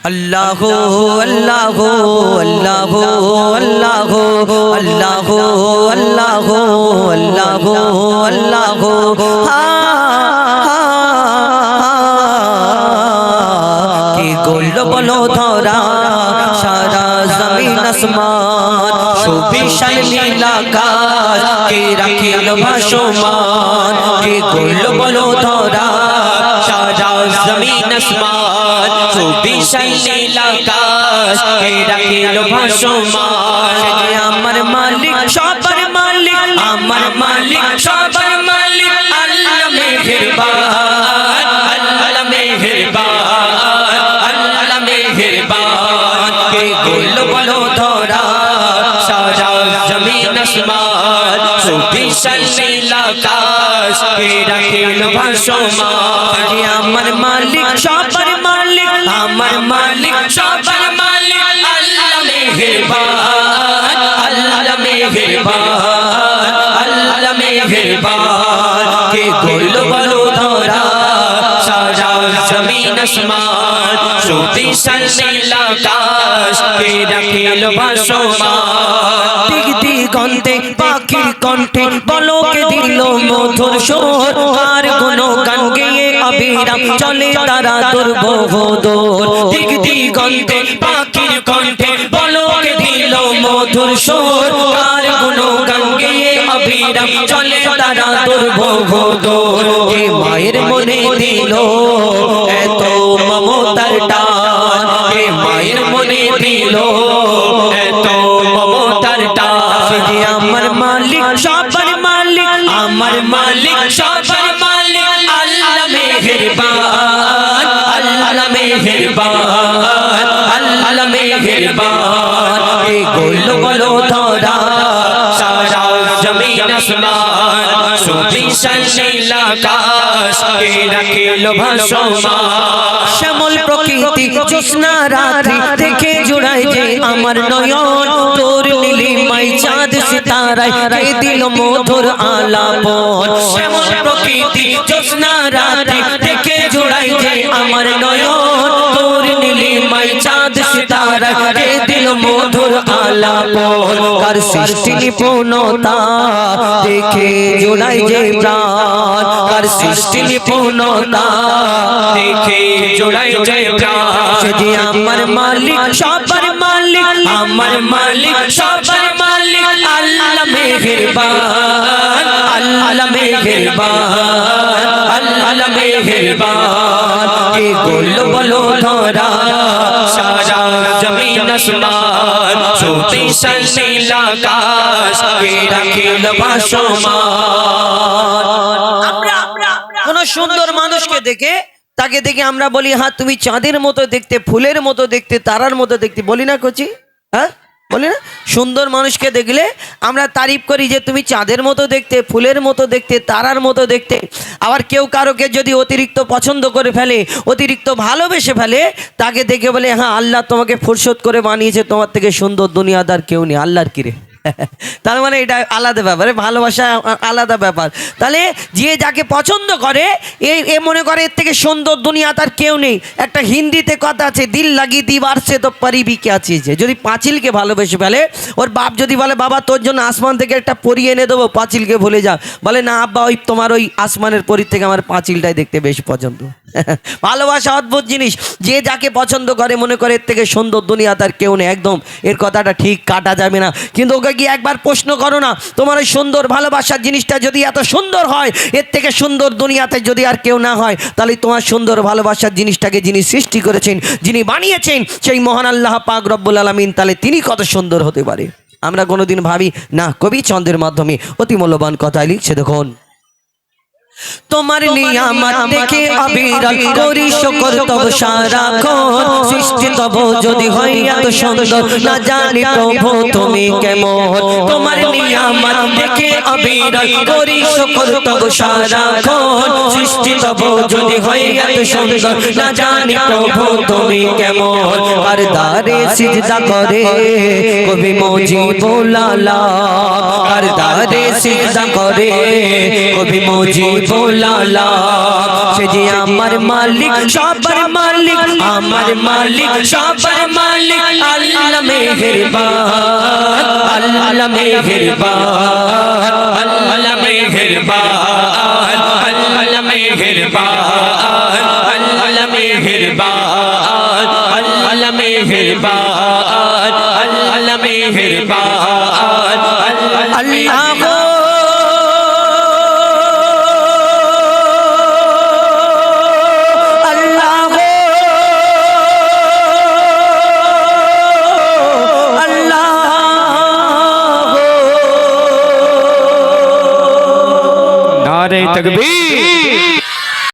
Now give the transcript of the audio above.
अल्लाह अल्लाह अल्लाह अल्लाह अल्लाह अल्लाह अल्लाह अल्लाह की गोल बोलो धरा सारा जमीन आसमान सुविशाल नीलाकाश के राखिल भासमान की गोल बोलो धरा सारा जमीन आसमान सुविशाल नीलाकाश के राखिल भासमान আমার মালিক সবার মালিক আমার মালিক সবার মালিক আল্লাহ মেহেরবান আল্লাহ মেহেরবান আল্লাহ মেহেরবান কে গোল বলো ধরা সারা জমিন আসমান সুবিশাল নীলাকাশ কে রাখিল ভাসমান আমার মালিক সবার মালিক আমার মালিক সবার মালিক আল্লাহ মেহেরবান আল্লাহ মেহেরবান আল্লাহ মেহেরবান কে গোল বলো ধরা সারা জমিন আসমান সুবিশাল নীলাকাশ কে রাখিল ভাসমান দিক দিগন্তে পাখির কণ্ঠে বলকে দিল মধুর সুর আর কোনো গান গেয়ে অবিরাম চলে তারা দুর্বহ দূর দিক দিগন্তে পাখির কণ্ঠে বলকে দিল মধুর সুর আর কোনো গান গেয়ে অবিরাম চলে তারা দুর্বহ দূর হে মায়ের মনে দিল এত মমতার টান হে মায়ের মনে দিল এত মমতার টান যে আমার মালিক সবার মালিক আমার মালিক সবার মালিক আল্লাহ মেহেরবান আল্লাহ মেহেরবান আল্লাহ মেহেরবান কে গোল বলো ধরা সারা জমিন আসমান সুবিশাল নীলাকাশ কে রাখিল ভাসমান শ্যামল প্রকৃতি জ্যোৎস্না রাত্রি দেখে জুড়ায় যে আমার নয়ন তোর নীলিমায় চাঁদ সিতারায় কে দিল মধুর আলাপন শ্যামল প্রকৃতি জ্যোৎস্না রাত্রি দেখে জুড়ায় যে আমার নয়ন তোর নীলিমায় চাঁদ সিতারায় কে দিল মধুর আলাপন কার সৃষ্টি নিপুণতা দেখে জুড়ায় যে প্রাণ কার সৃষ্টি নিপুণতা দেখে জুড়ায় যে প্রাণ যে আমার মালিক সবার মালিক আমার মালিক সবার মালিক আল্লাহ মেহেরবান আল্লাহ মেহেরবান আল্লাহ মেহেরবান কে গোল বলো ধরা সারা জমিন আসমান সুবিশাল নীলাকাশ কে রাখিল ভাসমান আমরা কোন সুন্দর মানুষকে দেখে তাকে দেখে আমরা বলি হ্যাঁ তুমি চাঁদের মতো দেখতে ফুলের মতো দেখতে তারার মতো দেখতে বলি না কচি হ্যাঁ বলি না সুন্দর মানুষকে দেখলে আমরা তারিফ করি যে তুমি চাঁদের মতো দেখতে ফুলের মতো দেখতে তারার মতো দেখতে আবার কেউ কারোকে যদি অতিরিক্ত পছন্দ করে ফেলে অতিরিক্ত ভালোবেসে ফেলে তাকে দেখে বলে হ্যাঁ আল্লাহ তোমাকে ফুরসত করে বানিয়েছে তোমার থেকে সুন্দর দুনিয়াদার কেউ নেই আল্লাহর কিরে তার মানে এটা আলাদা ব্যাপার ভালোবাসা আলাদা ব্যাপার তাহলে যে যাকে পছন্দ করে এ মনে করে এর থেকে সুন্দর দুনিয়া তার কেউ নেই একটা হিন্দিতে কথা আছে দিল লাগি দিবার সে তো পরিবি কে আছে যদি পাঁচিলকে ভালোবেসে ফেলে ওর বাপ যদি বলে বাবা তোর জন্য আসমান থেকে একটা পরি এনে দেবো পাঁচিলকে ভুলে যা বলে না আব্বা ওই তোমার ওই আসমানের পরীর থেকে আমার পাঁচিলটাই দেখতে বেশি পছন্দ ভালোবাসা অদ্ভুত জিনিস যে যাকে পছন্দ করে মনে করে এর থেকে সুন্দর দুনিয়া তার কেউ নেই একদম এর কথাটা ঠিক কাটা যাবে না কিন্তু ওকে গিয়ে একবার প্রশ্ন করো না তোমার ওই সুন্দর ভালোবাসার জিনিসটা যদি এত সুন্দর হয় এর থেকে সুন্দর দুনিয়াতে যদি আর কেউ না হয় তাহলে তোমার সুন্দর ভালোবাসার জিনিসটাকে যিনি সৃষ্টি করেছেন যিনি বানিয়েছেন সেই মহান আল্লাহ পাক রব্বুল আলামিন তাহলে তিনি কত সুন্দর হতে পারে আমরা কোনোদিন ভাবি না কবি ছন্দের মাধ্যমে অতি মূল্যবান কথা লিখছে দেখুন তোমার নিয়ামত দেখে অবিরল করি শুকর তব সারাক্ষণ সৃষ্টি তব যদি হয় এত সুন্দর না জানি প্রভু তুমি কেমন তোমার নিয়ামত দেখে অবিরল করি শুকর তব সারাক্ষণ সৃষ্টি তব যদি হয় এত সুন্দর না জানি প্রভু তুমি কেমন करदारे सिजदा करे कभी मुजीबुल्लाह करदारे सिजदा करे कभी मुजीबुल्लाह সে যে আমার মালিক সবার মালিক আমার মালিক সবার মালিক আল্লাহ মেহেরবান আল্লাহ মেহেরবান আল্লাহ মেহেরবান আল্লাহ মেহেরবান আল্লাহ মেহেরবান আল্লাহ মেহেরবান আল্লাহ মেহেরবান আল্লাহ नारे तकबीर